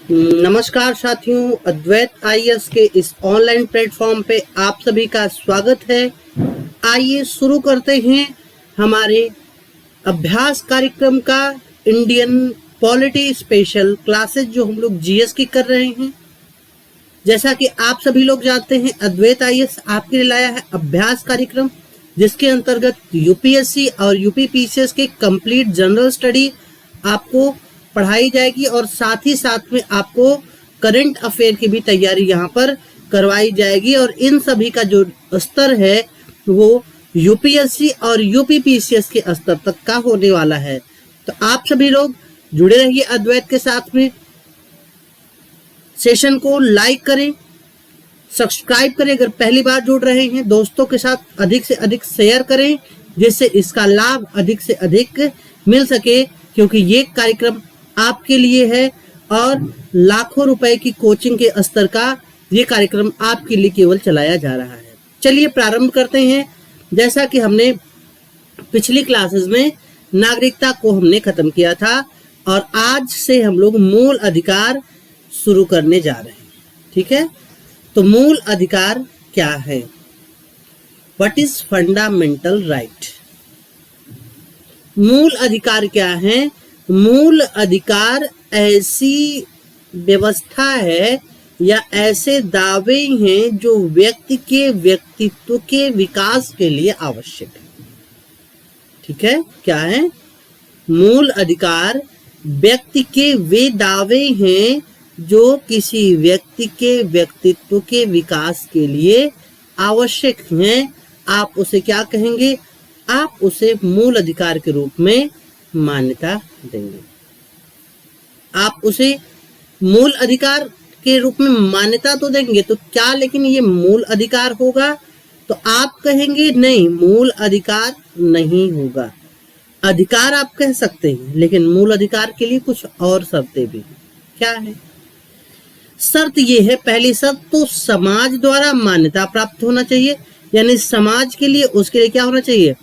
नमस्कार साथियों, अद्वैत आईएएस के इस ऑनलाइन प्लेटफॉर्म पे आप सभी का स्वागत है। आइए शुरू करते हैं हमारे अभ्यास कार्यक्रम का इंडियन पॉलिटी स्पेशल क्लासेस जो हम लोग जीएस की कर रहे हैं। जैसा कि आप सभी लोग जानते हैं, अद्वैत आईएएस आपके लिए लाया है अभ्यास कार्यक्रम, जिसके अंतर्गत यूपीएससी और यूपीपीसीएस के कंप्लीट जनरल स्टडी आपको पढ़ाई जाएगी और साथ ही साथ में आपको करंट अफेयर की भी तैयारी यहाँ पर करवाई जाएगी। और इन सभी का जो स्तर है वो यूपीएससी और यूपीपीसीएस के स्तर तक का होने वाला है। तो आप सभी लोग जुड़े रहिए अद्वैत के साथ में। सेशन को लाइक करें, सब्सक्राइब करें। अगर पहली बार जुड़ रहे हैं, दोस्तों के साथ अधिक से अधिक शेयर करें, जिससे इसका लाभ अधिक से अधिक मिल सके, क्योंकि ये कार्यक्रम आपके लिए है और लाखों रुपए की कोचिंग के स्तर का ये कार्यक्रम आपके लिए केवल चलाया जा रहा है। चलिए प्रारंभ करते हैं। जैसा कि हमने पिछली क्लासेस में नागरिकता को हमने खत्म किया था और आज से हम लोग मूल अधिकार शुरू करने जा रहे हैं। ठीक है, तो मूल अधिकार क्या है? What is fundamental right? मूल अधिकार क्या है? मूल अधिकार ऐसी व्यवस्था है या ऐसे दावे हैं जो व्यक्ति के व्यक्तित्व के विकास के लिए आवश्यक है। ठीक है, क्या है? मूल अधिकार व्यक्ति के वे दावे हैं जो किसी व्यक्ति के व्यक्तित्व के विकास के लिए आवश्यक हैं। आप उसे क्या कहेंगे? आप उसे मूल अधिकार के रूप में मान्यता देंगे। आप उसे मूल अधिकार के रूप में मान्यता तो देंगे, तो क्या लेकिन ये मूल अधिकार होगा? तो आप कहेंगे नहीं, मूल अधिकार नहीं होगा। अधिकार आप कह सकते हैं, लेकिन मूल अधिकार के लिए कुछ और शर्तें भी। क्या है शर्त? ये है, पहली शर्त तो समाज द्वारा मान्यता प्राप्त होना चाहिए, यानी समाज के लिए उसके लिए क्या होना चाहिए?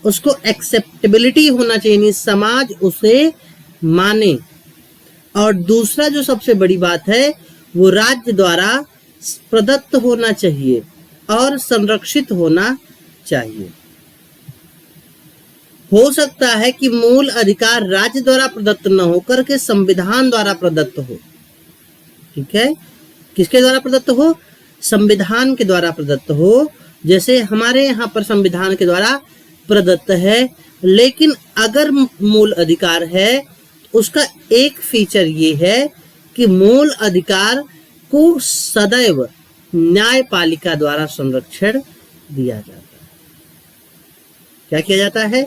उसको एक्सेप्टेबिलिटी होना चाहिए, यानी समाज उसे माने। और दूसरा जो सबसे बड़ी बात है, वो राज्य द्वारा प्रदत्त होना चाहिए और संरक्षित होना चाहिए। हो सकता है कि मूल अधिकार राज्य द्वारा प्रदत्त न होकर के संविधान द्वारा प्रदत्त हो। ठीक है, किसके द्वारा प्रदत्त हो? संविधान के द्वारा प्रदत्त हो। जैसे हमारे यहाँ पर संविधान के द्वारा प्रदत्त है। लेकिन अगर मूल अधिकार है, उसका एक फीचर ये है कि मूल अधिकार को सदैव न्यायपालिका द्वारा संरक्षण दिया जाता है। क्या किया जाता है?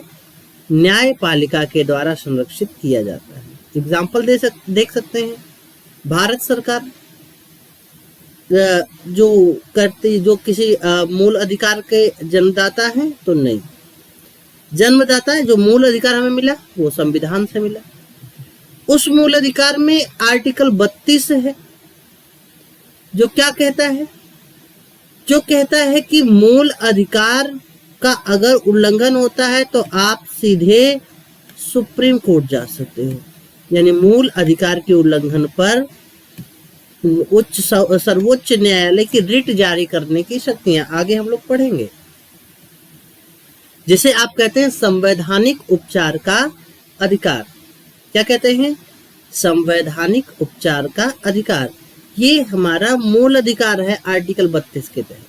न्यायपालिका के द्वारा संरक्षित किया जाता है। एग्जाम्पल देख सकते हैं। भारत सरकार जो किसी मूल अधिकार के जन्मदाता है तो नहीं, जन्मदाता है। जो मूल अधिकार हमें मिला वो संविधान से मिला। उस मूल अधिकार में आर्टिकल 32 है, जो क्या कहता है? जो कहता है कि मूल अधिकार का अगर उल्लंघन होता है तो आप सीधे सुप्रीम कोर्ट जा सकते हो। यानी मूल अधिकार के उल्लंघन पर सर्वोच्च न्यायालय की रिट जारी करने की शक्तियां आगे हम लोग पढ़ेंगे। जिसे आप कहते हैं संवैधानिक उपचार का अधिकार। क्या कहते हैं? संवैधानिक उपचार का अधिकार। ये हमारा मूल अधिकार है आर्टिकल 32 के तहत।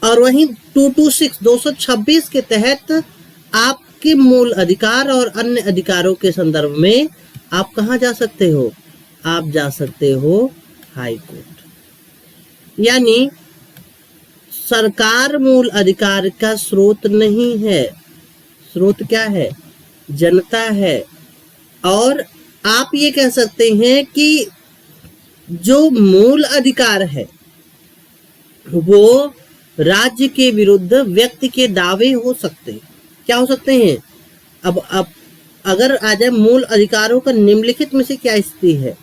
और वहीं 226 के तहत आपके मूल अधिकार और अन्य अधिकारों के संदर्भ में आप कहाँ जा सकते हो? आप जा सकते हो हाई कोर्ट। यानी सरकार मूल अधिकार का स्रोत नहीं है। स्रोत क्या है? जनता है। और आप ये कह सकते हैं कि जो मूल अधिकार है वो राज्य के विरुद्ध व्यक्ति के दावे हो सकते हैं। क्या हो सकते हैं? अब अगर आ जाए मूल अधिकारों का निम्नलिखित में से क्या स्थिति है,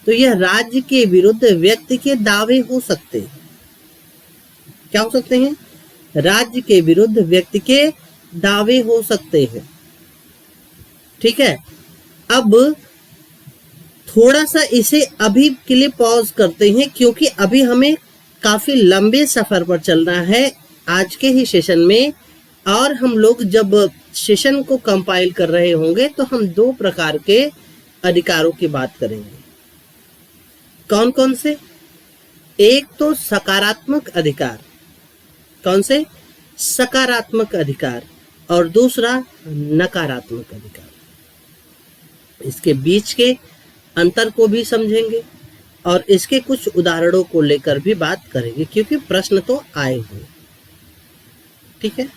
तो यह राज्य के विरुद्ध व्यक्ति के दावे हो सकते हैं। क्या हो सकते हैं? राज्य के विरुद्ध व्यक्ति के दावे हो सकते हैं। ठीक है, अब थोड़ा सा इसे अभी के लिए पॉज करते हैं, क्योंकि अभी हमें काफी लंबे सफर पर चलना है आज के ही सेशन में। और हम लोग जब सेशन को कंपाइल कर रहे होंगे तो हम दो प्रकार के अधिकारों की बात करेंगे। कौन कौन से? एक तो सकारात्मक अधिकार। कौन से? सकारात्मक अधिकार। और दूसरा नकारात्मक अधिकार। इसके बीच के अंतर को भी समझेंगे और इसके कुछ उदाहरणों को लेकर भी बात करेंगे, क्योंकि प्रश्न तो आए हुए। ठीक है,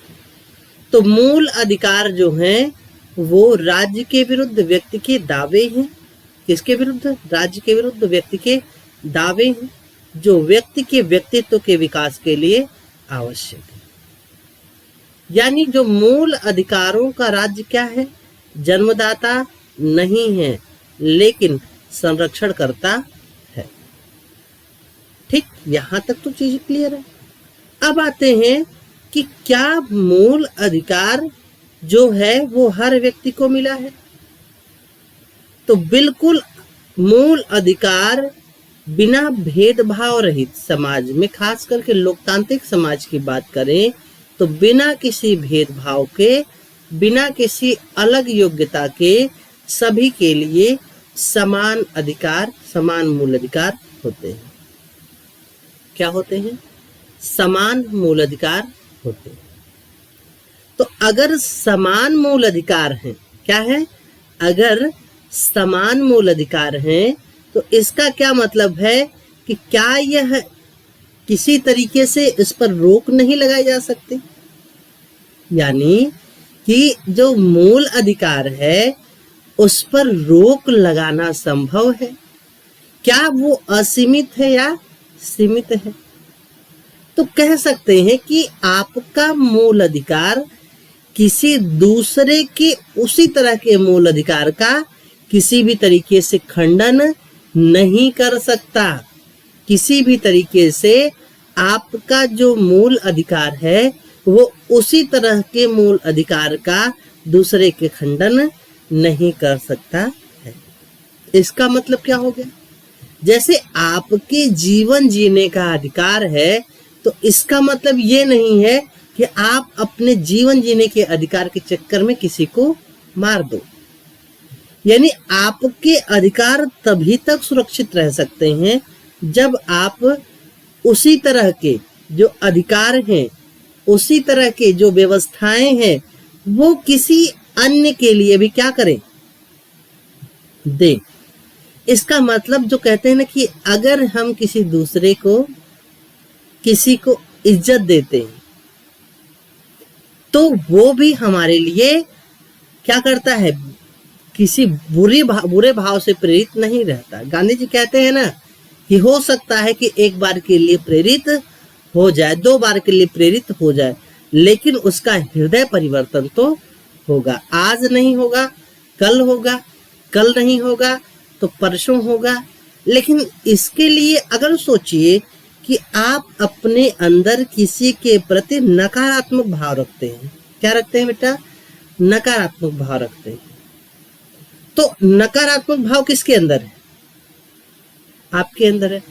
तो मूल अधिकार जो हैं वो राज्य के विरुद्ध व्यक्ति के दावे हैं। किसके विरुद्ध? राज्य के विरुद्ध व्यक्ति के दावे हैं, जो व्यक्ति के व्यक्तित्व के विकास के लिए आवश्यक है। यानी जो मूल अधिकारों का राज्य क्या है? जन्मदाता नहीं है, लेकिन संरक्षण करता है। ठीक, यहां तक तो चीज क्लियर है। अब आते हैं कि क्या मूल अधिकार जो है वो हर व्यक्ति को मिला है? तो बिल्कुल मूल अधिकार बिना भेदभाव रहित समाज में, खास करके लोकतांत्रिक समाज की बात करें तो बिना किसी भेदभाव के, बिना किसी अलग योग्यता के सभी के लिए समान अधिकार, समान मूल अधिकार होते हैं। क्या होते हैं? समान मूल अधिकार होते हैं। तो अगर समान मूल अधिकार हैं, क्या है? अगर समान मूल अधिकार हैं तो इसका क्या मतलब है कि क्या यह किसी तरीके से इस पर रोक नहीं लगाई जा सकती? यानी कि जो मूल अधिकार है उस पर रोक लगाना संभव है? क्या वो असीमित है या सीमित है? तो कह सकते हैं कि आपका मूल अधिकार किसी दूसरे के उसी तरह के मूल अधिकार का किसी भी तरीके से खंडन नहीं कर सकता। किसी भी तरीके से आपका जो मूल अधिकार है वो उसी तरह के मूल अधिकार का दूसरे के खंडन नहीं कर सकता है। इसका मतलब क्या हो गया? जैसे आपके जीवन जीने का अधिकार है, तो इसका मतलब ये नहीं है कि आप अपने जीवन जीने के अधिकार के चक्कर में किसी को मार दो। यानी आपके अधिकार तभी तक सुरक्षित रह सकते हैं जब आप उसी तरह के जो अधिकार हैं, उसी तरह के जो व्यवस्थाएं हैं, वो किसी अन्य के लिए भी क्या करें? दें। इसका मतलब जो कहते हैं ना कि अगर हम किसी दूसरे को, किसी को इज्जत देते हैं तो वो भी हमारे लिए क्या करता है? किसी बुरे भाव से प्रेरित नहीं रहता। गांधी जी कहते हैं ना कि हो सकता है कि एक बार के लिए प्रेरित हो जाए, 2 बार के लिए प्रेरित हो जाए, लेकिन उसका हृदय परिवर्तन तो होगा। आज नहीं होगा, कल होगा, कल नहीं होगा तो परसों होगा। लेकिन इसके लिए अगर सोचिए कि आप अपने अंदर किसी के प्रति नकारात्मक भाव रखते हैं। क्या रखते हैं बेटा? नकारात्मक भाव रखते हैं। तो नकारात्मक भाव किसके अंदर है? आपके अंदर है।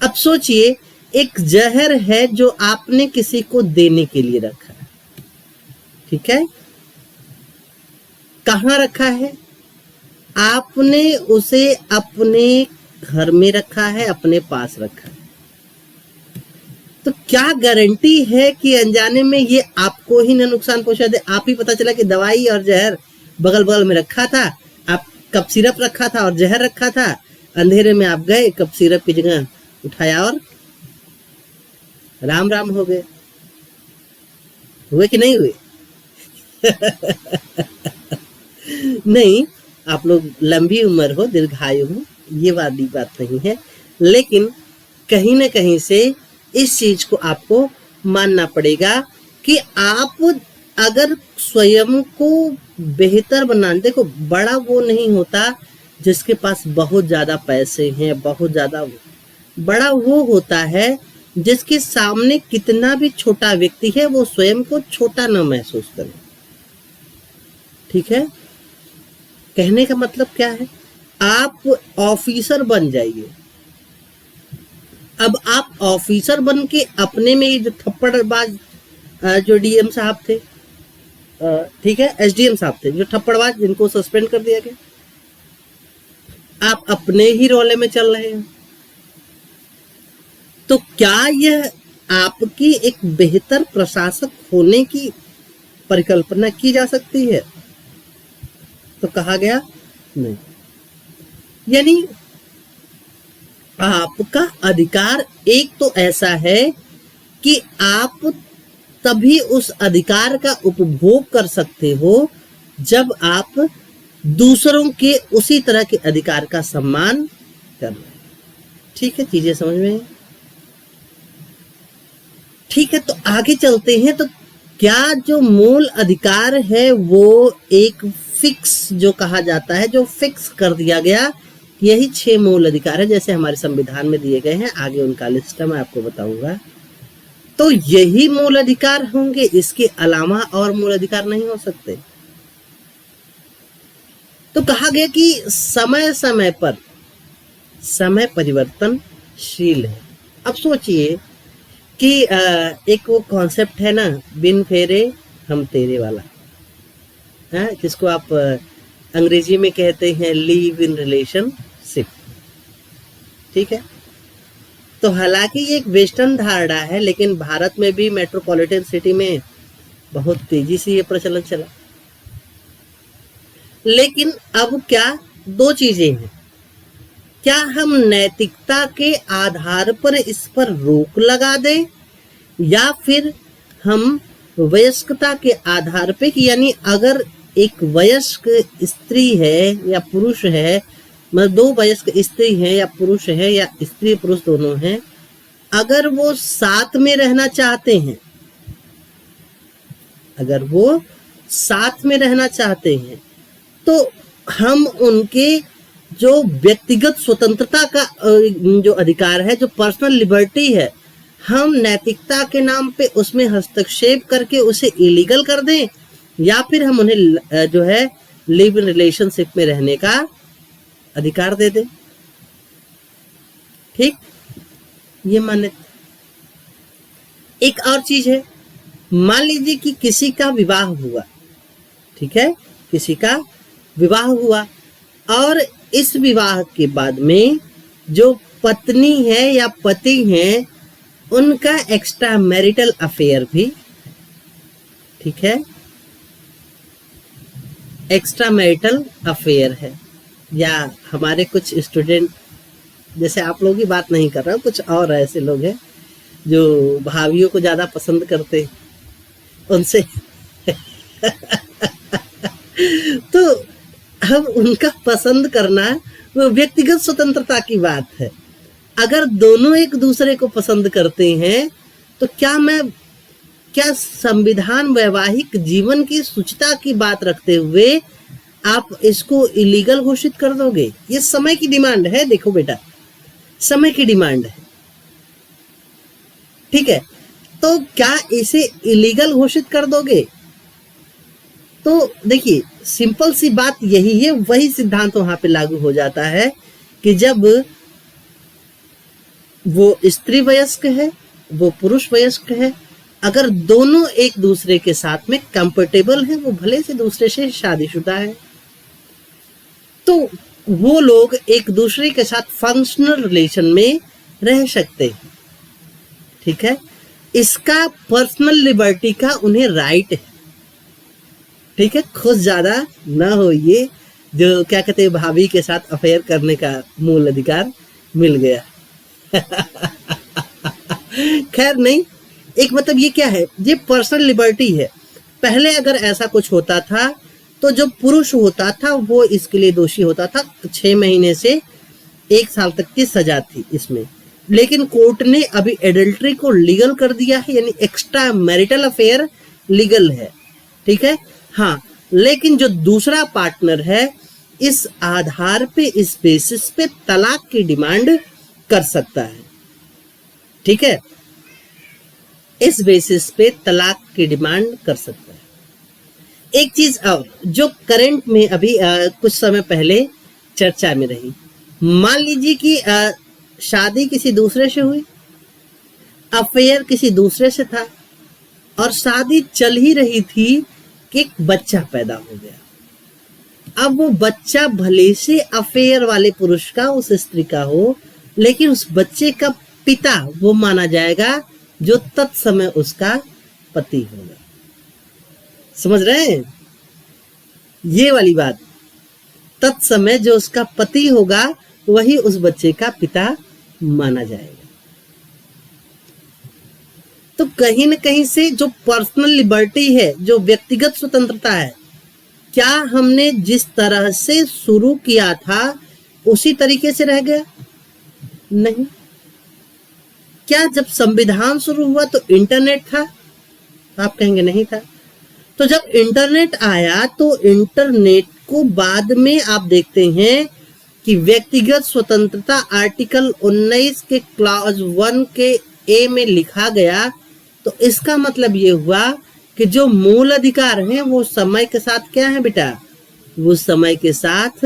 अब सोचिए, एक जहर है जो आपने किसी को देने के लिए रखा है। ठीक है, कहाँ रखा है? आपने उसे अपने घर में रखा है, अपने पास रखा है। तो क्या गारंटी है कि अनजाने में ये आपको ही न नुकसान पहुंचा दे? आप ही पता चला कि दवाई और जहर बगल बगल में रखा था, आप कप सिरप रखा था और जहर रखा था, अंधेरे में आप गए, कप सिरप की जगह उठाया और राम राम हो गए। हुए कि नहीं हुए? नहीं, आप लोग लंबी उम्र हो, दीर्घायु हो, ये वाली बात नहीं है, लेकिन कहीं न कहीं से इस चीज को आपको मानना पड़ेगा कि आप अगर स्वयं को बेहतर बनाने, देखो बड़ा वो नहीं होता जिसके पास बहुत ज्यादा पैसे हैं, बहुत ज्यादा, बड़ा वो होता है जिसके सामने कितना भी छोटा व्यक्ति है वो स्वयं को छोटा न महसूस करे। ठीक है, कहने का मतलब क्या है? आप ऑफिसर बन जाइए। अब आप ऑफिसर बन के अपने में ये जो थप्पड़बाज जो डीएम साहब थे, ठीक है, एसडीएम साहब थे जो थप्पड़बाज, जिनको सस्पेंड कर दिया गया, आप अपने ही रोले में चल रहे हैं। तो क्या यह आपकी एक बेहतर प्रशासक होने की परिकल्पना की जा सकती है? तो कहा गया नहीं। यानी आपका अधिकार एक तो ऐसा है कि आप तभी उस अधिकार का उपभोग कर सकते हो जब आप दूसरों के उसी तरह के अधिकार का सम्मान कर रहे हैं। ठीक है, चीजें समझ में है? ठीक है, तो आगे चलते हैं। तो क्या जो मूल अधिकार है वो एक फिक्स जो कहा जाता है, जो फिक्स कर दिया गया, यही 6 मूल अधिकार है जैसे हमारे संविधान में दिए गए हैं। आगे उनका लिस्ट मैं आपको बताऊंगा। तो यही मूल अधिकार होंगे, इसके अलावा और मूल अधिकार नहीं हो सकते। तो कहा गया कि समय समय पर समय परिवर्तनशील है। अब सोचिए कि एक वो कॉन्सेप्ट है ना, बिन फेरे हम तेरे वाला, है, जिसको आप अंग्रेजी में कहते हैं लिव इन रिलेशनशिप। ठीक है, तो हालांकि ये एक वेस्टर्न धारणा है, लेकिन भारत में भी मेट्रोपॉलिटन सिटी में बहुत तेजी से ये प्रचलन चला। लेकिन अब क्या 2 चीजें हैं, क्या हम नैतिकता के आधार पर इस पर रोक लगा दें, या फिर हम वयस्कता के आधार पे, कि यानी अगर एक वयस्क स्त्री है या पुरुष है, मतलब 2 वयस्क स्त्री है या पुरुष है, या स्त्री पुरुष दोनों हैं, अगर वो साथ में रहना चाहते हैं, अगर वो साथ में रहना चाहते हैं, तो हम उनके जो व्यक्तिगत स्वतंत्रता का जो अधिकार है, जो पर्सनल लिबर्टी है, हम नैतिकता के नाम पे उसमें हस्तक्षेप करके उसे इलीगल कर दें, या फिर हम उन्हें जो है लिव इन रिलेशनशिप में रहने का अधिकार दे दें। ठीक, ये मान्य। एक और चीज है, मान लीजिए कि किसी का विवाह हुआ, ठीक है, किसी का विवाह हुआ, और इस विवाह के बाद में जो पत्नी है या पति हैं, उनका एक्स्ट्रा मैरिटल अफेयर भी, ठीक है, एक्स्ट्रा मैरिटल अफेयर है, या हमारे कुछ स्टूडेंट, जैसे आप लोगों की बात नहीं कर रहा हूं, कुछ और ऐसे लोग हैं जो भाभियों को ज्यादा पसंद करते, उनसे तो अब उनका पसंद करना वो व्यक्तिगत स्वतंत्रता की बात है। अगर दोनों एक दूसरे को पसंद करते हैं, तो क्या संविधान वैवाहिक जीवन की शुचिता की बात रखते हुए आप इसको इलीगल घोषित कर दोगे? ये समय की डिमांड है, देखो बेटा, समय की डिमांड है। ठीक है, तो क्या इसे इलीगल घोषित कर दोगे? तो देखिए, सिंपल सी बात यही है, वही सिद्धांत वहां पे लागू हो जाता है कि जब वो स्त्री वयस्क है, वो पुरुष वयस्क है, अगर दोनों एक दूसरे के साथ में कंफर्टेबल हैं, वो भले से दूसरे से शादीशुदा है, तो वो लोग एक दूसरे के साथ फंक्शनल रिलेशन में रह सकते हैं। ठीक है, इसका पर्सनल लिबर्टी का उन्हें राइट है। ठीक है, खुद ज्यादा ना हो, ये जो क्या कहते हैं भाभी के साथ अफेयर करने का मूल अधिकार मिल गया। खैर नहीं, एक मतलब ये क्या है, ये पर्सनल लिबर्टी है। पहले अगर ऐसा कुछ होता था तो जो पुरुष होता था वो इसके लिए दोषी होता था, 6 महीने से 1 साल तक की सजा थी इसमें। लेकिन कोर्ट ने अभी एडल्ट्री को लीगल कर दिया है, यानी एक्स्ट्रा मैरिटल अफेयर लीगल है। ठीक है, हाँ, लेकिन जो दूसरा पार्टनर है, इस आधार पे, इस बेसिस पे तलाक की डिमांड कर सकता है। ठीक है, इस बेसिस पे तलाक की डिमांड कर सकता है। एक चीज और जो करंट में अभी कुछ समय पहले चर्चा में रही। मान लीजिए कि शादी किसी दूसरे से हुई, अफेयर किसी दूसरे से था, और शादी चल ही रही थी कि एक बच्चा पैदा हो गया। अब वो बच्चा भले से अफेयर वाले पुरुष का, उस स्त्री का हो, लेकिन उस बच्चे का पिता वो माना जाएगा जो तत्समय उसका पति होगा। समझ रहे हैं ये वाली बात? तत्समय जो उसका पति होगा वही उस बच्चे का पिता माना जाएगा। तो कहीं न कहीं से जो पर्सनल लिबर्टी है, जो व्यक्तिगत स्वतंत्रता है, क्या हमने जिस तरह से शुरू किया था उसी तरीके से रह गया? नहीं। क्या जब संविधान शुरू हुआ तो इंटरनेट था? आप कहेंगे नहीं था। तो जब इंटरनेट आया तो इंटरनेट को बाद में आप देखते हैं कि व्यक्तिगत स्वतंत्रता आर्टिकल 19 के क्लॉज 1 के ए में लिखा गया। तो इसका मतलब ये हुआ कि जो मूल अधिकार हैं वो समय के साथ क्या है बेटा? वो समय के साथ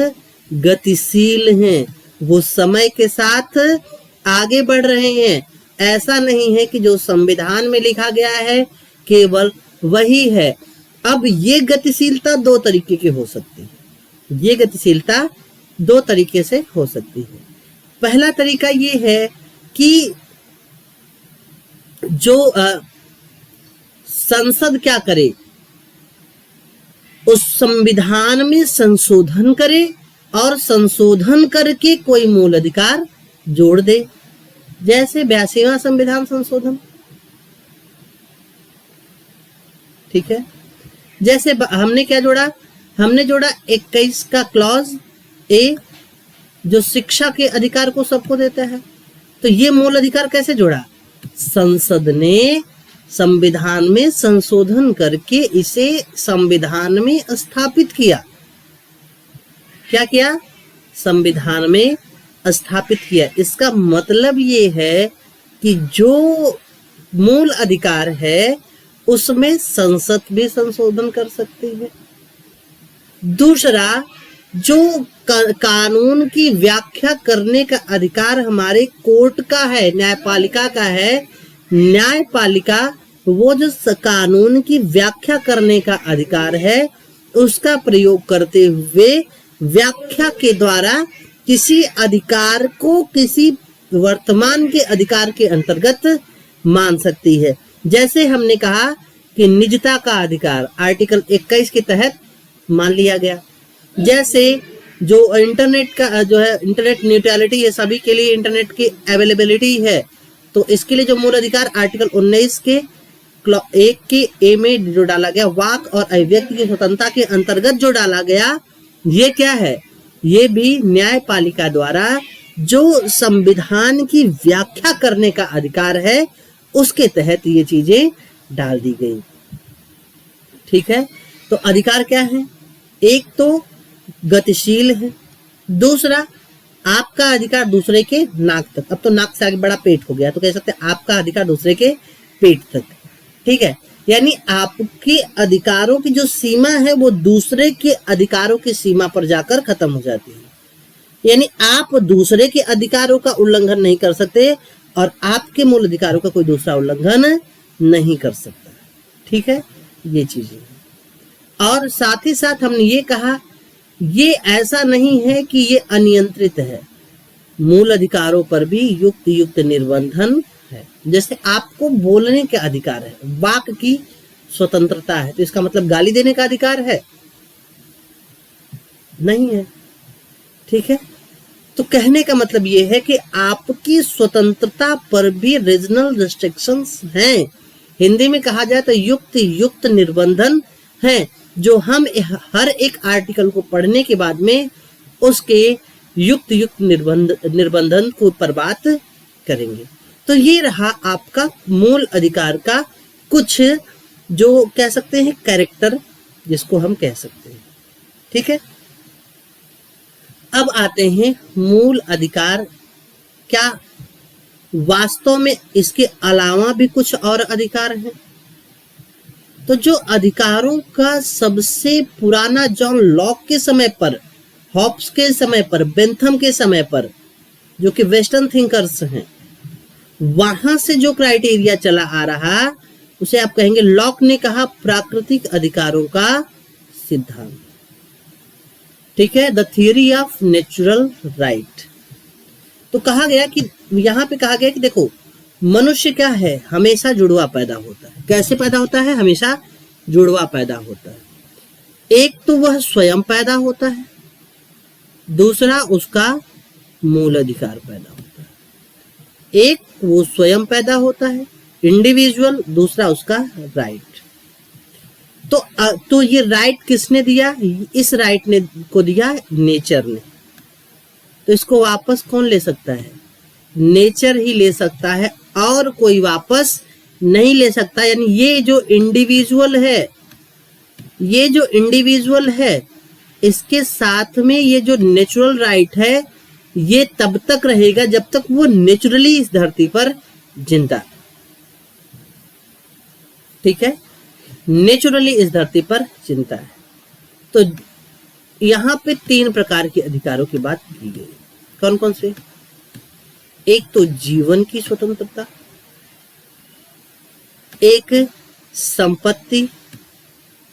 गतिशील हैं, वो समय के साथ आगे बढ़ रहे हैं। ऐसा नहीं है कि जो संविधान में लिखा गया है केवल वही है। अब ये गतिशीलता दो तरीके की हो सकती है। ये गतिशीलता दो तरीके से हो सकती है। पहला तरीका ये है कि जो संसद क्या करे, उस संविधान में संशोधन करे और संशोधन करके कोई मूल अधिकार जोड़ दे। जैसे 82वां संविधान संशोधन, ठीक है। जैसे हमने क्या जोड़ा? हमने जोड़ा 21 का क्लॉज ए जो शिक्षा के अधिकार को सबको देता है। तो ये मूल अधिकार कैसे जोड़ा? संसद ने संविधान में संशोधन करके इसे संविधान में स्थापित किया। क्या किया? संविधान में स्थापित किया। इसका मतलब ये है कि जो मूल अधिकार है उसमें संसद भी संशोधन कर सकती है। दूसरा, जो कानून की व्याख्या करने का अधिकार हमारे कोर्ट का है, न्यायपालिका का है, न्यायपालिका वो जो कानून की व्याख्या करने का अधिकार है उसका प्रयोग करते हुए व्याख्या के द्वारा किसी अधिकार को किसी वर्तमान के अधिकार के अंतर्गत मान सकती है। जैसे हमने कहा कि निजता का अधिकार आर्टिकल 21 के तहत मान लिया गया। जैसे जो इंटरनेट का जो है, इंटरनेट न्यूट्रलिटी है, सभी के लिए इंटरनेट की अवेलेबिलिटी है, तो इसके लिए जो मूल अधिकार आर्टिकल 19 के 1 के ए में जो डाला गया, वाक और अभिव्यक्ति की स्वतंत्रता के अंतर्गत जो डाला गया, ये क्या है? ये भी न्यायपालिका द्वारा जो संविधान की व्याख्या करने का अधिकार है उसके तहत ये चीजें डाल दी गई। ठीक है। तो अधिकार क्या है? एक तो गतिशील है, दूसरा आपका अधिकार दूसरे के नाक तक। अब तो नाक से आगे बड़ा पेट हो गया, तो कह सकते हैं आपका अधिकार दूसरे के पेट तक। ठीक है। यानी आपके अधिकारों की जो सीमा है वो दूसरे के अधिकारों की सीमा पर जाकर खत्म हो जाती है। यानी आप दूसरे के अधिकारों का उल्लंघन नहीं कर सकते और आपके मूल अधिकारों का कोई दूसरा उल्लंघन नहीं कर सकता। ठीक है, ये चीजें। और साथ ही साथ हमने ये कहा, ये ऐसा नहीं है कि ये अनियंत्रित है, मूल अधिकारों पर भी युक्त निर्बंधन है। जैसे आपको बोलने के अधिकार है, वाक की स्वतंत्रता है, तो इसका मतलब गाली देने का अधिकार है? नहीं है। ठीक है। तो कहने का मतलब ये है कि आपकी स्वतंत्रता पर भी रीजनल रिस्ट्रिक्शंस हैं। हिंदी में कहा जाए तो युक्त निर्बंधन हैं, जो हम हर एक आर्टिकल को पढ़ने के बाद में उसके युक्त निर्बंधन को पर बात करेंगे। तो ये रहा आपका मूल अधिकार का कुछ जो कह सकते हैं कैरेक्टर, जिसको हम कह सकते हैं। ठीक है। अब आते हैं मूल अधिकार। क्या वास्तव में इसके अलावा भी कुछ और अधिकार हैं? तो जो अधिकारों का सबसे पुराना जॉन लॉक के समय पर हॉब्स के समय पर, बेंथम के समय पर, जो कि वेस्टर्न थिंकर्स हैं, वहां से जो क्राइटेरिया चला आ रहा उसे आप कहेंगे, लॉक ने कहा प्राकृतिक अधिकारों का सिद्धांत। ठीक है, the theory of natural right. तो कहा गया कि यहां पे कहा गया कि देखो, मनुष्य क्या है, हमेशा जुड़वा पैदा होता है। कैसे पैदा होता है? हमेशा जुड़वा पैदा होता है। एक तो वह स्वयं पैदा होता है, दूसरा उसका मूल अधिकार पैदा होता है। एक वो स्वयं पैदा होता है इंडिविजुअल, दूसरा उसका राइट। तो ये राइट किसने दिया? इस राइट ने को दिया नेचर ने। तो इसको वापस कौन ले सकता है? नेचर ही ले सकता है, और कोई वापस नहीं ले सकता। यानी ये जो इंडिविजुअल है, इसके साथ में ये जो नेचुरल राइट है, ये तब तक रहेगा जब तक वो नेचुरली इस धरती पर जिंदा। ठीक है, नेचुरली इस धरती पर जिंदा है। तो यहां पे 3 प्रकार के अधिकारों की बात की गई। कौन कौन से? एक तो जीवन की स्वतंत्रता, एक संपत्ति,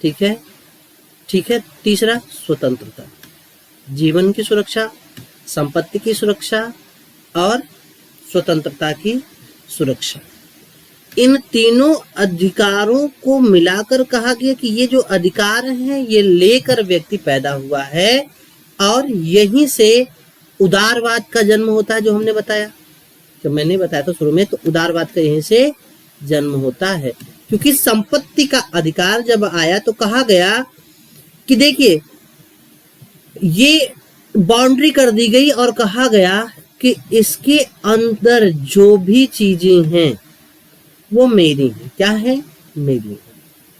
ठीक है, तीसरा स्वतंत्रता। जीवन की सुरक्षा, संपत्ति की सुरक्षा और स्वतंत्रता की सुरक्षा। इन तीनों अधिकारों को मिलाकर कहा गया कि ये जो अधिकार हैं, ये लेकर व्यक्ति पैदा हुआ है, और यहीं से उदारवाद का जन्म होता है। जो हमने बताया, जो मैंने बताया था शुरू में, तो उदारवाद का यहीं से जन्म होता है। क्योंकि संपत्ति का अधिकार जब आया तो कहा गया कि देखिए, ये बाउंड्री कर दी गई और कहा गया कि इसके अंदर जो भी चीजें हैं वो मेरी है। क्या है? मेरी है।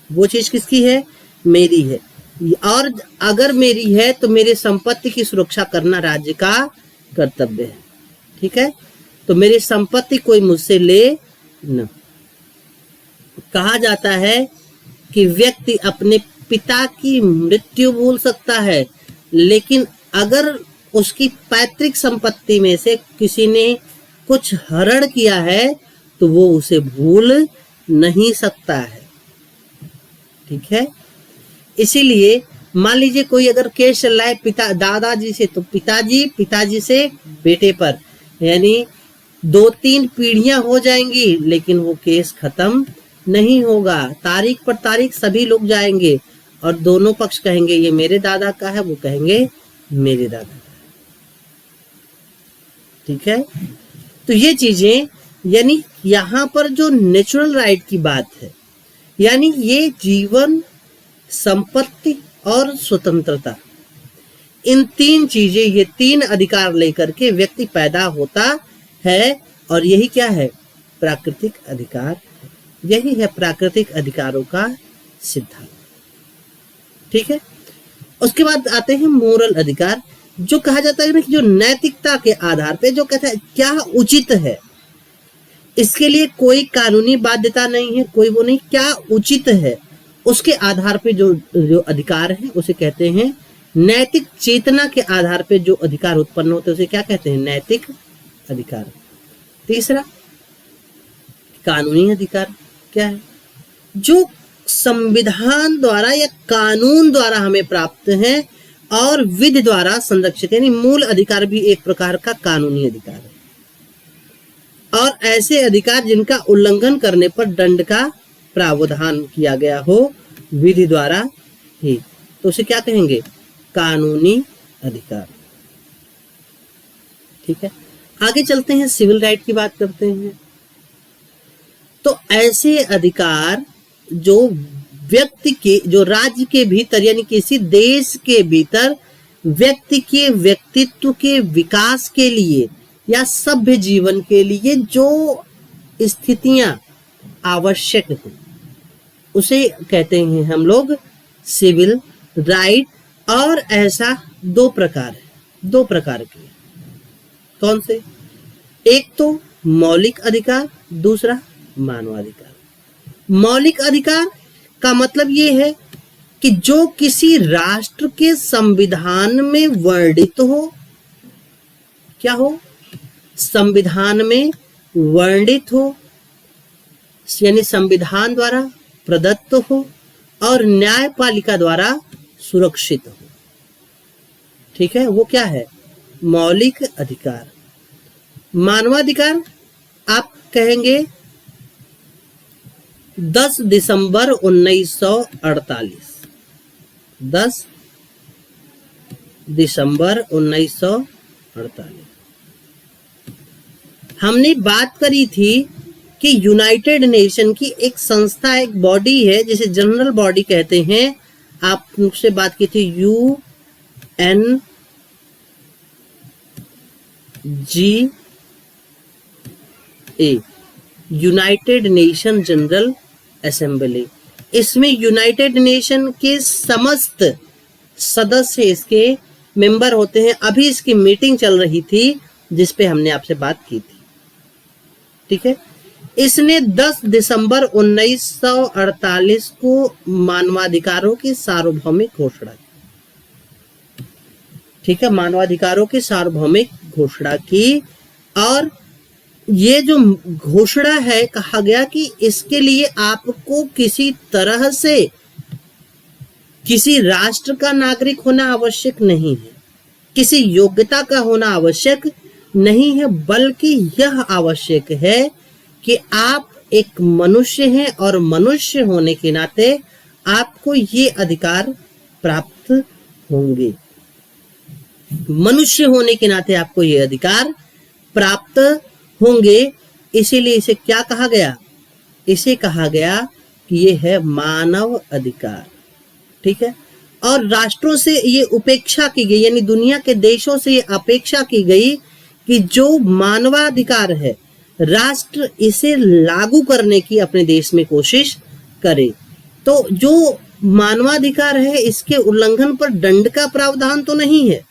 वो चीज किसकी है? मेरी है। और अगर मेरी है तो मेरे संपत्ति की सुरक्षा करना राज्य का कर्तव्य है। ठीक है, तो मेरी संपत्ति कोई मुझसे ले न। कहा जाता है कि व्यक्ति अपने पिता की मृत्यु भूल सकता है, लेकिन अगर उसकी पैतृक संपत्ति में से किसी ने कुछ हरण किया है तो वो उसे भूल नहीं सकता है। ठीक है, इसीलिए मान लीजिए कोई अगर केस चल रहा है दादाजी से, तो पिताजी से बेटे पर, यानी 2-3 पीढ़ियां हो जाएंगी, लेकिन वो केस खत्म नहीं होगा। तारीख पर तारीख सभी लोग जाएंगे और दोनों पक्ष कहेंगे ये मेरे दादा का है, वो कहेंगे मेरे दादा का है। ठीक है, तो ये चीजें, यानी यहां पर जो नेचुरल राइट की बात है, यानी ये जीवन, संपत्ति और स्वतंत्रता, इन 3 चीजें, ये 3 अधिकार लेकर के व्यक्ति पैदा होता है। और यही क्या है? प्राकृतिक अधिकार। यही है प्राकृतिक अधिकारों का सिद्धांत। ठीक है, उसके बाद आते हैं मोरल अधिकार, जो कहा जाता है ना कि जो नैतिकता के आधार पे जो कहता है क्या उचित है, इसके लिए कोई कानूनी बाध्यता नहीं है, कोई वो नहीं, क्या उचित है उसके आधार पे जो अधिकार है उसे कहते हैं नैतिक चेतना के आधार पे जो अधिकार उत्पन्न होते हैं उसे क्या कहते हैं? नैतिक अधिकार। तीसरा कानूनी अधिकार क्या है? जो संविधान द्वारा या कानून द्वारा हमें प्राप्त है और विधि द्वारा संरक्षित, यानी मूल अधिकार भी एक प्रकार का कानूनी अधिकार है। और ऐसे अधिकार जिनका उल्लंघन करने पर दंड का प्रावधान किया गया हो विधि द्वारा ही, तो उसे क्या कहेंगे? कानूनी अधिकार। ठीक है, आगे चलते हैं, सिविल राइट की बात करते हैं। तो ऐसे अधिकार जो व्यक्ति के, जो राज्य के भीतर यानी किसी देश के भीतर व्यक्ति के व्यक्तित्व के विकास के लिए या सभ्य जीवन के लिए जो स्थितियां आवश्यक हैं, उसे कहते हैं हम लोग सिविल राइट। और ऐसा 2 प्रकार है, 2 प्रकार के। कौन से? एक तो मौलिक अधिकार, दूसरा मानवाधिकार। मौलिक अधिकार का मतलब ये है कि जो किसी राष्ट्र के संविधान में वर्णित हो, क्या हो, संविधान में वर्णित हो, यानी संविधान द्वारा प्रदत्त हो और न्यायपालिका द्वारा सुरक्षित हो। ठीक है, वो क्या है, मौलिक अधिकार। मानवाधिकार आप कहेंगे 10 दिसंबर 1948, 10 दिसंबर 1948 हमने बात करी थी कि यूनाइटेड नेशन की एक संस्था, एक बॉडी है जिसे जनरल बॉडी कहते हैं। आप मुझसे बात की थी UN United nation general assembly. इसमें यूनाइटेड नेशन के समस्त सदस्य इसके मेंबर होते हैं। अभी इसकी मीटिंग चल रही थी जिस पे हमने आपसे बात की थी। ठीक है, इसने 10 दिसंबर 1948 को मानवाधिकारों की सार्वभौमिक घोषणा की। ठीक है, मानवाधिकारों की सार्वभौमिक घोषणा की। और ये जो घोषणा है, कहा गया कि इसके लिए आपको किसी तरह से किसी राष्ट्र का नागरिक होना आवश्यक नहीं है, किसी योग्यता का होना आवश्यक नहीं है, बल्कि यह आवश्यक है कि आप एक मनुष्य हैं और मनुष्य होने के नाते आपको ये अधिकार प्राप्त होंगे। मनुष्य होने के नाते आपको ये अधिकार प्राप्त होंगे। इसीलिए इसे क्या कहा गया, इसे कहा गया कि ये है मानव अधिकार। ठीक है, और राष्ट्रों से ये उपेक्षा की गई, यानी दुनिया के देशों से ये अपेक्षा की गई कि जो मानवाधिकार है राष्ट्र इसे लागू करने की अपने देश में कोशिश करे। तो जो मानवाधिकार है इसके उल्लंघन पर दंड का प्रावधान तो नहीं है,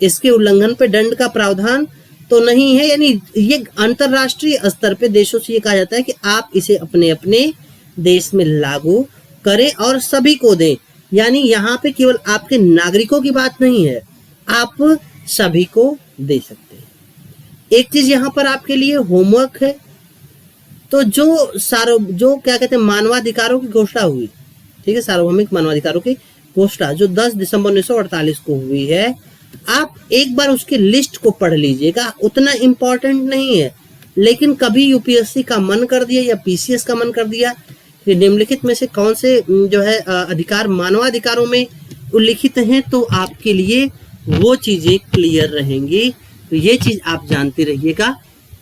इसके उल्लंघन पे दंड का प्रावधान तो नहीं है। यानी ये अंतरराष्ट्रीय स्तर पे देशों से ये कहा जाता है कि आप इसे अपने अपने देश में लागू करें और सभी को दें। यानी यहाँ पे केवल आपके नागरिकों की बात नहीं है, आप सभी को दे सकते हैं। एक चीज यहाँ पर आपके लिए होमवर्क है। तो जो क्या कहते हैं मानवाधिकारों की घोषणा हुई, ठीक है, सार्वभौमिक मानवाधिकारों की घोषणा जो 10 दिसंबर 1948 को हुई है, आप एक बार उसकी लिस्ट को पढ़ लीजिएगा। उतना इम्पोर्टेंट नहीं है, लेकिन कभी यूपीएससी का मन कर दिया या पीसीएस का मन कर दिया कि निम्नलिखित में से कौन से जो है अधिकार मानवाधिकारों में उल्लिखित हैं, तो आपके लिए वो चीजें क्लियर रहेंगी। तो ये चीज आप जानते रहिएगा।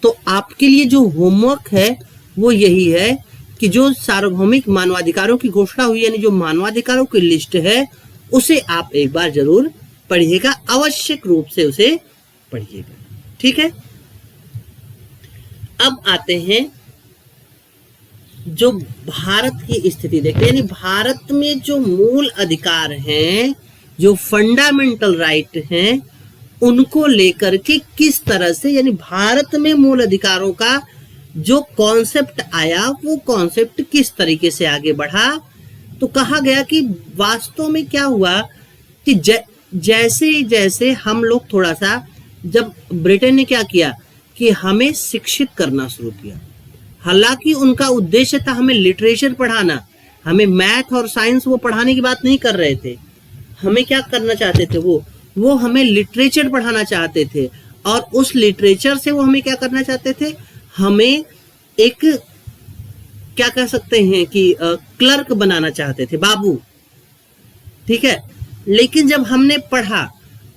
तो आपके लिए जो होमवर्क है वो यही है कि जो सार्वभौमिक मानवाधिकारों की घोषणा हुई, यानी जो मानवाधिकारों की लिस्ट है, उसे आप एक बार जरूर पढ़िएगा, आवश्यक रूप से उसे पढ़िएगा। ठीक है, अब आते हैं जो भारत की स्थिति देखते हैं, यानी भारत में जो मूल अधिकार हैं, जो फंडामेंटल राइट हैं, उनको लेकर के किस तरह से, यानी भारत में मूल अधिकारों का जो कॉन्सेप्ट आया वो कॉन्सेप्ट किस तरीके से आगे बढ़ा। तो कहा गया कि वास्तव में क्या हुआ कि जैसे जैसे हम लोग थोड़ा सा, जब ब्रिटेन ने क्या किया कि हमें शिक्षित करना शुरू किया, हालांकि उनका उद्देश्य था हमें लिटरेचर पढ़ाना, हमें मैथ और साइंस वो पढ़ाने की बात नहीं कर रहे थे। हमें क्या करना चाहते थे, वो हमें लिटरेचर पढ़ाना चाहते थे। और उस लिटरेचर से वो हमें क्या करना चाहते थे, हमें एक क्या कह सकते हैं कि क्लर्क बनाना चाहते थे, बाबू। ठीक है, लेकिन जब हमने पढ़ा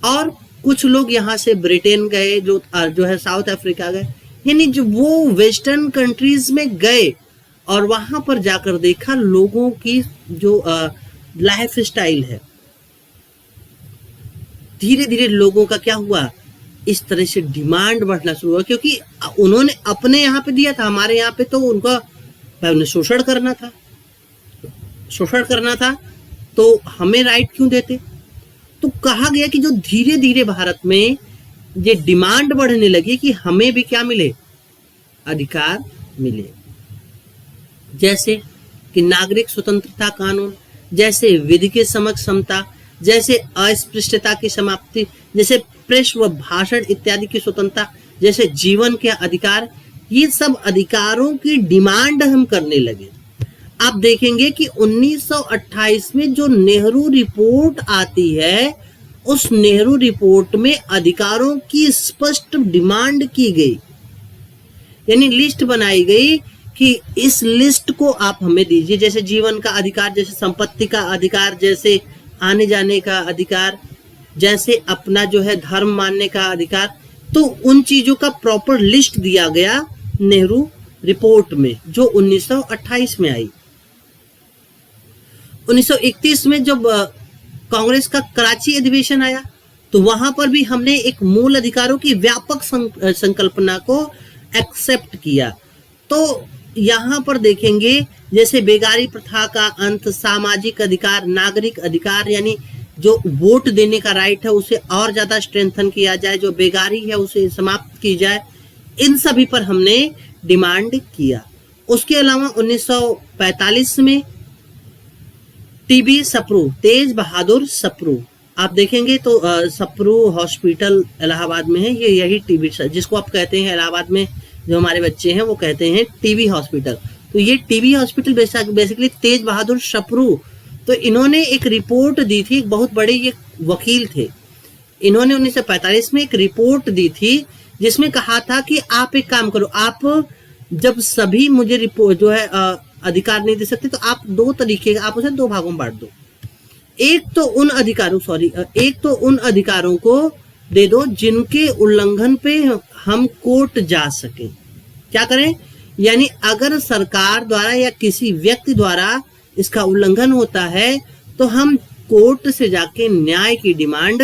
और कुछ लोग यहाँ से ब्रिटेन गए, जो है साउथ अफ्रीका गए, यानी जो वो वेस्टर्न कंट्रीज में गए और वहां पर जाकर देखा लोगों की जो लाइफ स्टाइल है, धीरे धीरे लोगों का क्या हुआ, इस तरह से डिमांड बढ़ना शुरू हुआ। क्योंकि उन्होंने अपने यहाँ पे दिया था, हमारे यहाँ पे तो उनका शोषण करना था, तो हमें राइट क्यों देते। तो कहा गया कि जो धीरे धीरे भारत में ये डिमांड बढ़ने लगी कि हमें भी क्या मिले, अधिकार मिले। जैसे कि नागरिक स्वतंत्रता कानून, जैसे विधि के समक्ष समता, जैसे अस्पृश्यता की समाप्ति, जैसे प्रेस व भाषण इत्यादि की स्वतंत्रता, जैसे जीवन के अधिकार, ये सब अधिकारों की डिमांड हम करने लगे। आप देखेंगे कि 1928 में जो नेहरू रिपोर्ट आती है, उस नेहरू रिपोर्ट में अधिकारों की स्पष्ट डिमांड की गई, यानी लिस्ट बनाई गई कि इस लिस्ट को आप हमें दीजिए, जैसे जीवन का अधिकार, जैसे संपत्ति का अधिकार, जैसे आने जाने का अधिकार, जैसे अपना जो है धर्म मानने का अधिकार। तो उन चीजों का प्रॉपर लिस्ट दिया गया नेहरू रिपोर्ट में, जो 1928 में आई। 1931 में जब कांग्रेस का कराची अधिवेशन आया, तो वहां पर भी हमने एक मूल अधिकारों की व्यापक संकल्पना को एक्सेप्ट किया। तो यहाँ पर देखेंगे जैसे बेगारी प्रथा का अंत, सामाजिक अधिकार, नागरिक अधिकार, यानी जो वोट देने का राइट है उसे और ज्यादा स्ट्रेंथन किया जाए, जो बेगारी है उसे समाप्त की जाए, इन सभी पर हमने डिमांड किया। उसके अलावा 1945 में टीबी सप्रू, तेज बहादुर सप्रू, आप देखेंगे तो सप्रू हॉस्पिटल इलाहाबाद में है, ये यही टीबी जिसको आप कहते हैं इलाहाबाद में जो हमारे बच्चे हैं वो कहते हैं टीबी हॉस्पिटल। तो ये टीबी हॉस्पिटल बेसिकली तेज बहादुर सप्रू, तो इन्होंने एक रिपोर्ट दी थी, बहुत बड़े ये वकील थे, इन्होंने 1945 में एक रिपोर्ट दी थी जिसमें कहा था कि आप एक काम करो, आप जब सभी मुझे रिपोर्ट जो है अधिकार नहीं दे सकते, तो आप दो तरीके, आप उसे दो भागों में बांट दो। एक तो उन अधिकारों को दे दो जिनके उल्लंघन पे हम कोर्ट जा सके। क्या करें? यानी अगर सरकार द्वारा या किसी व्यक्ति द्वारा इसका उल्लंघन होता है तो हम कोर्ट से जाके न्याय की डिमांड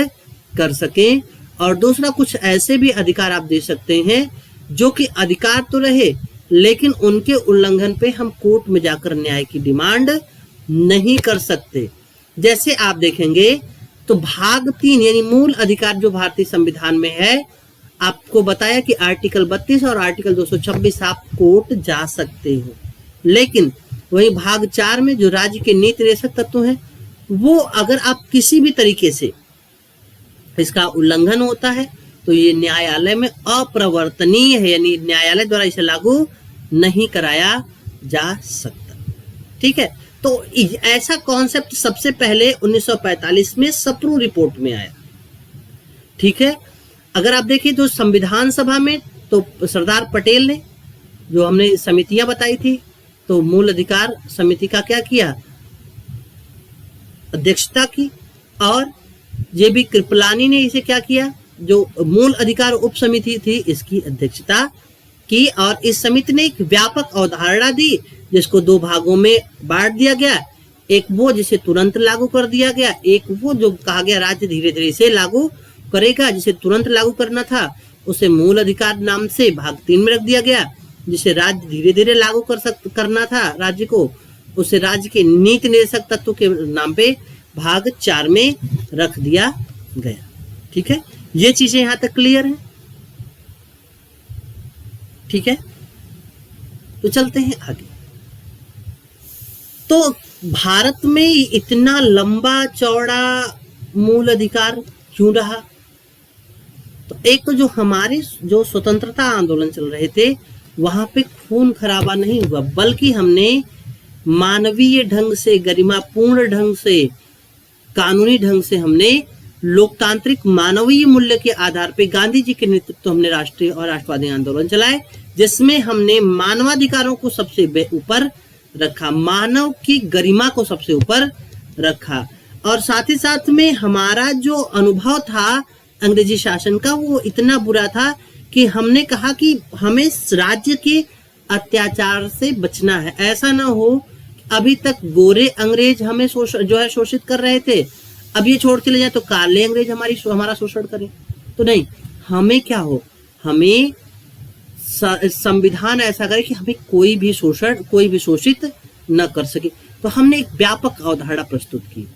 कर सकें। और दूसरा, कुछ ऐसे भी अधिकार आप दे सकते हैं जो कि अधिकार तो रहे लेकिन उनके उल्लंघन पे हम कोर्ट में जाकर न्याय की डिमांड नहीं कर सकते। जैसे आप देखेंगे तो भाग 3 यानी मूल अधिकार जो भारतीय संविधान में है, आपको बताया कि आर्टिकल 32 और आर्टिकल 226 आप कोर्ट जा सकते हो, लेकिन वही भाग 4 में जो राज्य के नीति निर्देशक तत्व हैं, वो अगर आप किसी भी तरीके से इसका उल्लंघन होता है तो ये न्यायालय में अप्रवर्तनीय है, यानी न्यायालय द्वारा इसे लागू नहीं कराया जा सकता। ठीक है, तो ऐसा कॉन्सेप्ट सबसे पहले 1945 में सप्रू रिपोर्ट में आया। ठीक है, अगर आप देखिए तो संविधान सभा में तो सरदार पटेल ने, जो हमने समितियां बताई थी, तो मूल अधिकार समिति का क्या किया, अध्यक्षता की, और ये भी कृपलानी ने इसे क्या किया, जो मूल अधिकार उप समिति थी इसकी अध्यक्षता की, और इस समिति ने एक व्यापक अवधारणा दी जिसको दो भागों में बांट दिया गया। एक वो जिसे तुरंत लागू कर दिया गया, एक वो जो कहा गया राज्य धीरे धीरे इसे लागू करेगा। जिसे तुरंत लागू करना था उसे मूल अधिकार नाम से भाग 3 में रख दिया गया, जिसे राज्य धीरे धीरे लागू करना था राज्य को, उसे राज्य के नीति निर्देशक तत्व के नाम पे भाग 4 में रख दिया गया। ठीक है, ये चीजें यहां तक क्लियर है। ठीक है, तो चलते हैं आगे। तो भारत में इतना लंबा चौड़ा मूल अधिकार क्यों रहा? तो एक तो जो हमारे जो स्वतंत्रता आंदोलन चल रहे थे वहां पे खून खराबा नहीं हुआ, बल्कि हमने मानवीय ढंग से, गरिमापूर्ण ढंग से, कानूनी ढंग से हमने लोकतांत्रिक मानवीय मूल्य के आधार पे गांधी जी के नेतृत्व हमने राष्ट्रीय और राष्ट्रवादी आंदोलन चलाए, जिसमें हमने मानवाधिकारों को सबसे ऊपर रखा, मानव की गरिमा को सबसे ऊपर रखा। और साथ ही साथ में हमारा जो अनुभव था अंग्रेजी शासन का वो इतना बुरा था कि हमने कहा कि हमें राज्य के अत्याचार से बचना है। ऐसा ना हो, अभी तक गोरे अंग्रेज हमें शोषित कर रहे थे, अब ये छोड़ चले जाए तो काले अंग्रेज हमारा शोषण करें, तो नहीं, हमें क्या हो, हमें संविधान ऐसा करे कि हमें कोई भी शोषित न कर सके। तो हमने एक व्यापक अवधारणा प्रस्तुत की,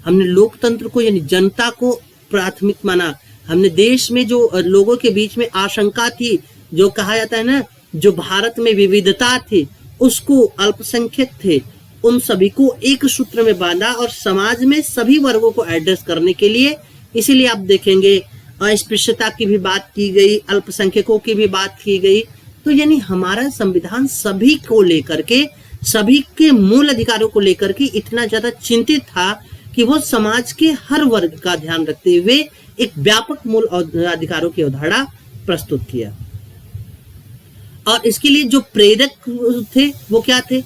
हमने लोकतंत्र को यानी जनता को प्राथमिक माना। हमने देश में जो लोगों के बीच में आशंका थी, जो कहा जाता है ना, जो भारत में विविधता थी, उसको अल्पसंख्यक थे उन सभी को एक सूत्र में बांधा और समाज में सभी वर्गों को एड्रेस करने के लिए, इसीलिए आप देखेंगे अस्पृश्यता की भी बात की गई, अल्पसंख्यकों की भी बात की गई। तो यानी हमारा संविधान सभी को लेकर के, सभी के मूल अधिकारों को लेकर के इतना ज्यादा चिंतित था कि वो समाज के हर वर्ग का ध्यान रखते हुए एक व्यापक मूल अधिकारों की अवधारणा प्रस्तुत किया। और इसके लिए जो प्रेरक थे वो क्या थे?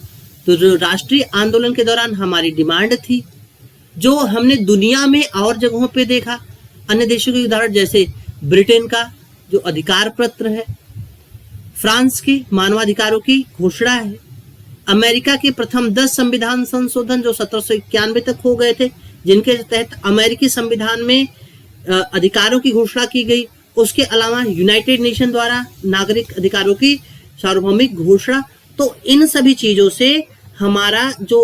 तो जो राष्ट्रीय आंदोलन के दौरान हमारी डिमांड थी, जो हमने दुनिया में और जगहों पे देखा, अन्य देशों के उदाहरण जैसे ब्रिटेन का जो अधिकार पत्र है, फ्रांस की मानवाधिकारों की घोषणा है, अमेरिका के प्रथम 10 संविधान संशोधन जो 1791 तक हो गए थे, जिनके तहत अमेरिकी संविधान में अधिकारों की घोषणा की गई। उसके अलावा यूनाइटेड नेशन द्वारा नागरिक अधिकारों की सार्वभौमिक घोषणा। तो इन सभी चीजों से हमारा जो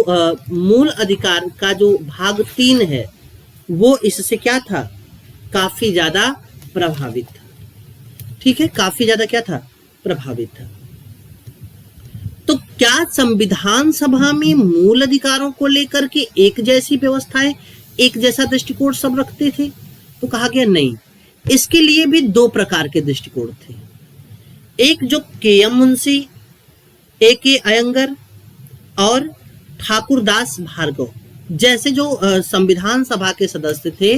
मूल अधिकार का जो भाग 3 है वो इससे क्या था? काफी ज्यादा प्रभावित था। ठीक है, काफी ज्यादा क्या था? प्रभावित था। तो क्या संविधान सभा में मूल अधिकारों को लेकर के एक जैसी व्यवस्थाएं, एक जैसा दृष्टिकोण सब रखते थे? तो कहा गया नहीं, इसके लिए भी 2 प्रकार के दृष्टिकोण थे। एक जो के.एम. मुंशी, ए.के. अयंगर और ठाकुरदास भार्गव जैसे जो संविधान सभा के सदस्य थे,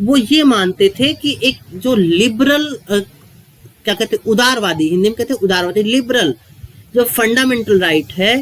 वो ये मानते थे कि एक जो लिबरल क्या कहते, उदारवादी, हिंदी में कहते उदारवादी, लिबरल जो फंडामेंटल राइट है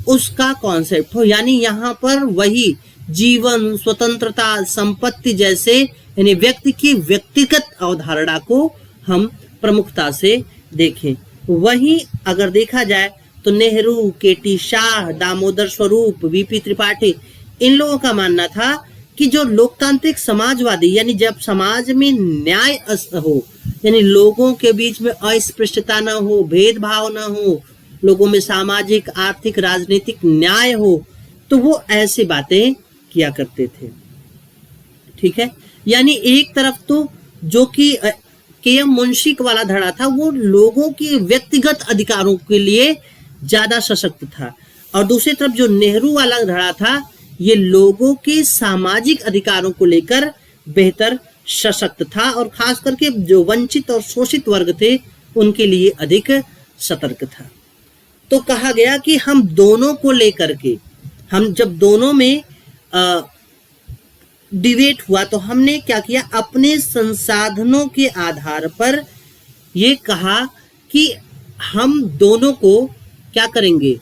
उसका कॉन्सेप्ट हो, यानी यहाँ पर वही जीवन, स्वतंत्रता, संपत्ति जैसे यानी व्यक्ति की व्यक्तिगत अवधारणा को हम प्रमुखता से देखें। वहीं अगर देखा जाए तो नेहरू, के.टी. शाह, दामोदर स्वरूप, वी.पी. त्रिपाठी, इन लोगों का मानना था कि जो लोकतांत्रिक समाजवादी, यानी जब समाज में न्याय हो, यानी लोगों के बीच में अस्पृश्यता न हो, भेदभाव न हो, लोगों में सामाजिक, आर्थिक, राजनीतिक न्याय हो, तो वो ऐसी बातें किया करते थे। ठीक है, यानी एक तरफ तो जो कि के.एम. मुंशी वाला धड़ा था वो लोगों के व्यक्तिगत अधिकारों के लिए ज्यादा सशक्त था, और दूसरी तरफ जो नेहरू वाला धड़ा था ये लोगों के सामाजिक अधिकारों को लेकर बेहतर सशक्त था, और खास करके जो वंचित और शोषित वर्ग थे उनके लिए अधिक सतर्क था। तो कहा गया कि हम दोनों को लेकर के, हम जब दोनों में डिबेट हुआ तो हमने क्या किया, अपने संसाधनों के आधार पर ये कहा कि हम दोनों को क्या करेंगे,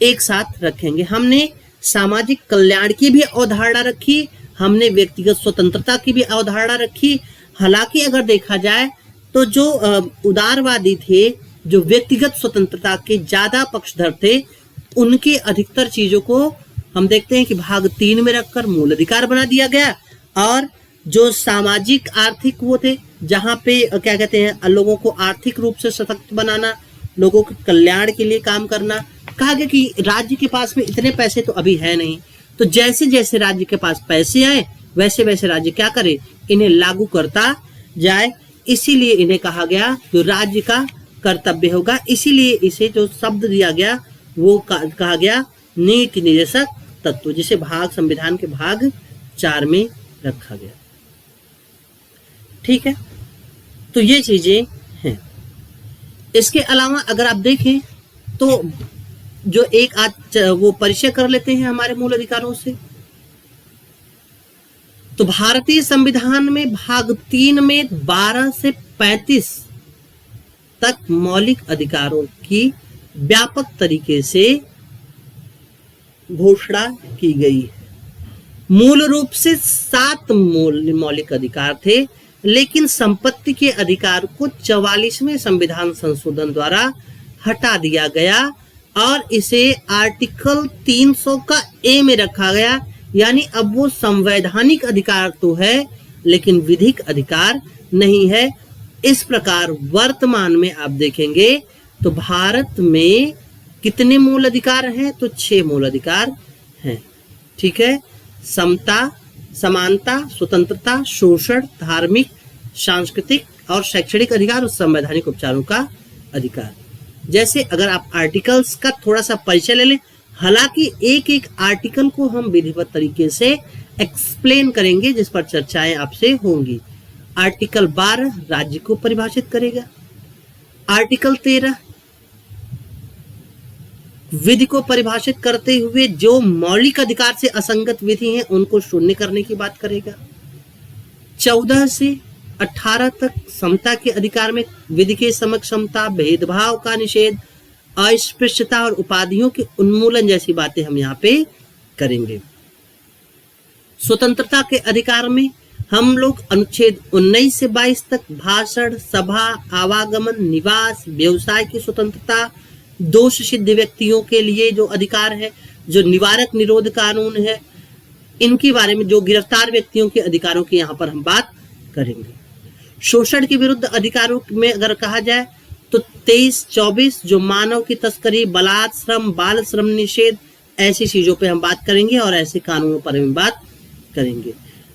एक साथ रखेंगे। हमने सामाजिक कल्याण की भी अवधारणा रखी, हमने व्यक्तिगत स्वतंत्रता की भी अवधारणा रखी। हालांकि अगर देखा जाए तो जो उदारवादी थे, जो व्यक्तिगत स्वतंत्रता के ज्यादा पक्षधर थे, उनके अधिकतर चीजों को हम देखते हैं कि भाग 3 में रखकर मूल अधिकार बना दिया गया, और जो सामाजिक आर्थिक वो थे, जहाँ पे क्या कहते हैं, लोगों को आर्थिक रूप से सशक्त बनाना, लोगों के कल्याण के लिए काम करना। कहा गया कि राज्य के पास में इतने पैसे तो अभी है नहीं, तो जैसे जैसे राज्य के पास पैसे आए वैसे वैसे राज्य क्या करे, इन्हें लागू करता जाए। इसीलिए इन्हें कहा गया जो राज्य का कर्तव्य होगा, इसीलिए इसे जो शब्द दिया गया वो कहा गया नीति निर्देशक तत्व, जिसे भाग संविधान के भाग 4 में रखा गया। ठीक है, तो ये चीजें हैं। इसके अलावा अगर आप देखें तो जो एक आज वो परिचय कर लेते हैं हमारे मूल अधिकारों से। तो भारतीय संविधान में भाग 3 में 12 से 35 तक मौलिक अधिकारों की व्यापक तरीके से घोषणा की गई है। मूल रूप से 7 मौलिक अधिकार थे, लेकिन संपत्ति के अधिकार को 44वें संविधान संशोधन द्वारा हटा दिया गया और इसे आर्टिकल 300 का ए में रखा गया। यानी अब वो संवैधानिक अधिकार तो है लेकिन विधिक अधिकार नहीं है। इस प्रकार वर्तमान में आप देखेंगे तो भारत में कितने मूल अधिकार हैं, तो 6 मूल अधिकार हैं। ठीक है, समता, समानता, स्वतंत्रता, शोषण, धार्मिक, सांस्कृतिक और शैक्षणिक अधिकार और संवैधानिक उपचारों का अधिकार। जैसे अगर आप आर्टिकल्स का थोड़ा सा परिचय ले लें हालांकि एक एक आर्टिकल को हम विधिवत तरीके से एक्सप्लेन करेंगे, जिस पर चर्चाएं आपसे होंगी। आर्टिकल 12 राज्य को परिभाषित करेगा। आर्टिकल 13 विधि को परिभाषित करते हुए जो मौलिक अधिकार से असंगत विधि हैं उनको शून्य करने की बात करेगा। 14 से 18 तक समता के अधिकार में विधि के समक्ष समता, भेदभाव का निषेध, अस्पृश्यता और उपाधियों के उन्मूलन जैसी बातें हम यहाँ पे करेंगे। स्वतंत्रता के अधिकार में हम लोग अनुच्छेद 19 से 22 तक भाषण, सभा, आवागमन, निवास, व्यवसाय की स्वतंत्रता, दोष सिद्ध व्यक्तियों के लिए जो अधिकार है, जो निवारक निरोध कानून है, इनके बारे में, जो गिरफ्तार व्यक्तियों के अधिकारों की यहाँ पर हम बात करेंगे। शोषण के विरुद्ध अधिकारों में अगर कहा जाए तो 23-24 जो मानव की तस्करी, बलात्श्रम, बाल श्रम निषेध, ऐसी चीजों पे हम बात करेंगे और ऐसे कानूनों पर हम बात करेंगे।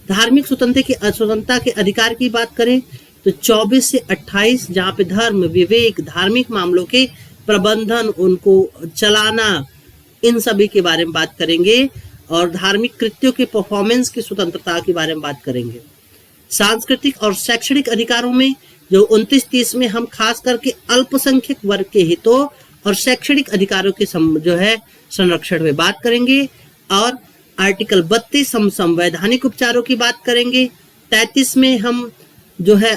धार्मिक स्वतंत्रता के अधिकार की बात करें तो 24 से 28 जहाँ पे धर्म, विवेक, धार्मिक मामलों के प्रबंधन, उनको चलाना, इन सभी के बारे में बात करेंगे और धार्मिक कृत्यों के परफॉर्मेंस की स्वतंत्रता के बारे में बात करेंगे। सांस्कृतिक और शैक्षणिक अधिकारों में जो 29-30 में हम खास करके अल्पसंख्यक वर्ग के हितों और शैक्षणिक अधिकारों के जो है संरक्षण में बात करेंगे। और आर्टिकल 32 हम संवैधानिक उपचारों की बात करेंगे। 33 में हम जो है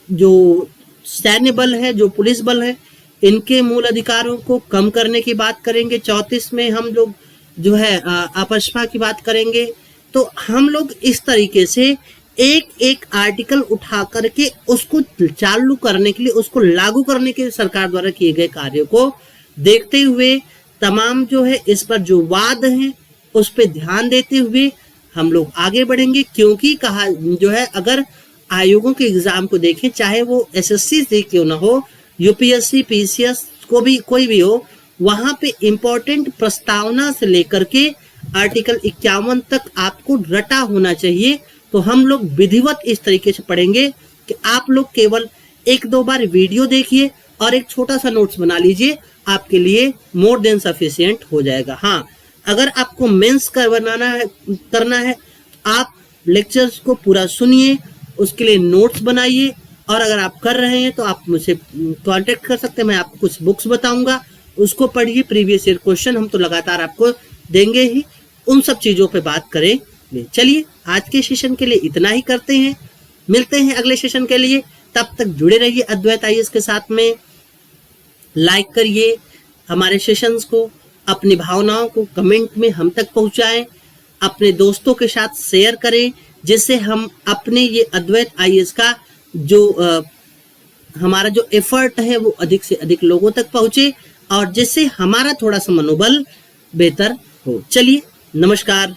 जो सैन्य बल है, जो पुलिस बल है, इनके मूल अधिकारों को कम करने की बात करेंगे। 34 में हम लोग जो है आपसपा की बात करेंगे। तो हम लोग इस तरीके से एक एक आर्टिकल उठा करके उसको चालू करने के लिए, उसको लागू करने के लिए सरकार द्वारा किए गए कार्यों को देखते हुए तमाम जो है इस पर जो वाद हैं उस पर ध्यान देते हुए हम लोग आगे बढ़ेंगे। क्योंकि कहा जो है, अगर आयोगों के एग्जाम को देखें, चाहे वो एसएससी से क्यों ना हो, यूपीएससी, पीसीएस को भी कोई भी हो, वहां पे इंपॉर्टेंट प्रस्तावना से लेकर के आर्टिकल 51 तक आपको रटा होना चाहिए। तो हम लोग विधिवत इस तरीके से पढ़ेंगे कि आप लोग केवल 1-2 बार वीडियो देखिए और एक छोटा सा नोट्स बना लीजिए, आपके लिए मोर देन सफिशिएंट हो जाएगा। हाँ, अगर आपको मेंस करना है आप लेक्चर्स को पूरा सुनिए, उसके लिए नोट्स बनाइए, और अगर आप कर रहे हैं तो आप मुझसे कांटेक्ट कर सकते हैं। मैं आपको कुछ बुक्स बताऊंगा, उसको पढ़िए। प्रीवियस ईयर क्वेश्चन हम तो लगातार आपको देंगे ही, उन सब चीजों पे बात करेंगे। चलिए, आज के सेशन के लिए इतना ही करते हैं, मिलते हैं अगले सेशन के लिए। तब तक जुड़े रहिए अद्वैत आईएएस के साथ में। लाइक करिए हमारे सेशंस को, अपनी भावनाओं को कमेंट में हम तक पहुंचाएं, अपने दोस्तों के साथ शेयर करें, जिससे हम अपने ये अद्वैत आईएएस का जो हमारा जो एफर्ट है वो अधिक से अधिक लोगों तक पहुंचे और जिससे हमारा थोड़ा सा मनोबल बेहतर हो। चलिए, नमस्कार।